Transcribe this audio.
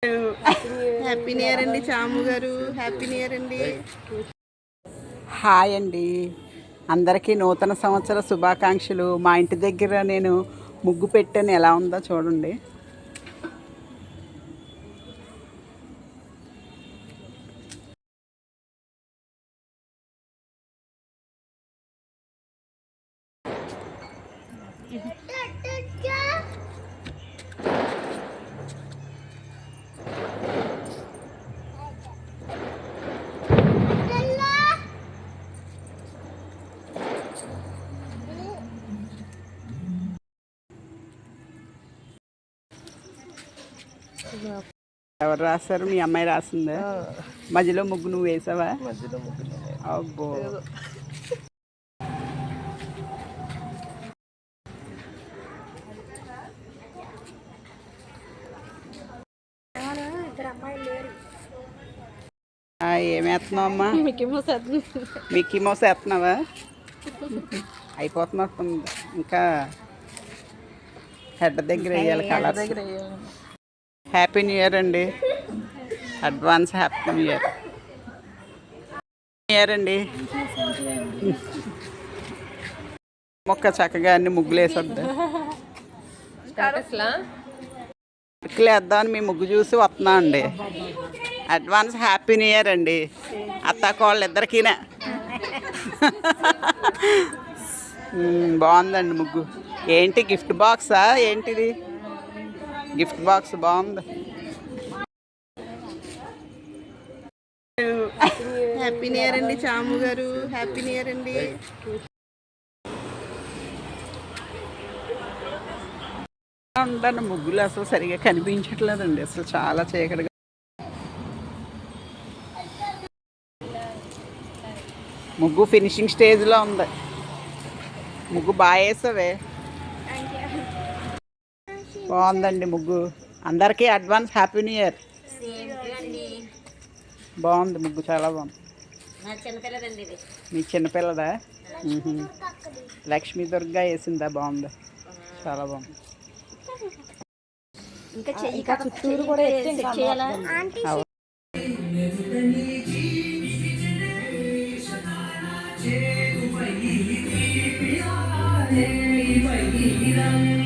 Happy new year అండి చాము గారు. Happy new year అండి. హాయ్ అండి, అందరికీ నూతన సంవత్సర శుభాకాంక్షలు. మా ఇంటి దగ్గర నేను ముగ్గు పెట్టాను, ఎలా ఉందో చూడండి. ఎవరు రాశారు? మీ అమ్మాయి రాసిందా? మధ్యలో ముగ్గు నువ్వు వేసావా? అబ్బో, ఏమేస్తున్నావు అమ్మా? మిక్కీ మౌస్ వేస్తున్నావా? అయిపోతున్నట్టుంది. ఇంకా హెడ్ దగ్గర వేయాలి కలర్స్. హ్యాపీ న్యూ ఇయర్ అండి, అడ్వాన్స్ హ్యాపీ న్యూ ఇయర్. అండి మొక్క చక్కగా అన్ని ముగ్గులు వేసొద్దా? ముగ్గులు వేద్దామని మీ ముగ్గు చూసి వస్తున్నా అండి. అడ్వాన్స్ హ్యాపీ న్యూ ఇయర్ అండి అత్తాకోళ్ళు ఇద్దరికీనే. బాగుందండి ముగ్గు. ఏంటి గిఫ్ట్ బాక్సా? ఏంటిది గిఫ్ట్ బాక్స్? బాగుంది. హ్యాపీ న్యూ ఇయర్ అండి చాము గారు. హ్యాపీ న్యూ ఇయర్ అండి. ఉంటాను, ముగ్గులు అసలు సరిగా కనిపించట్లేదండి, అసలు చాలా చీకటిగా. ముగ్గు ఫినిషింగ్ స్టేజ్లో ఉంది. ముగ్గు బాగా వేసావే, బాగుందండి ముగ్గు. అందరికీ అడ్వాన్స్ హ్యాపీ న్యూ ఇయర్. బాగుంది ముగ్గు, చాలా బాగుంది. మీ చిన్నపిల్లదా? లక్ష్మీ దుర్గా వేసిందా? బాగుంది, చాలా బాగుంది. ఇంకా చుట్టూరు కూడా Hey,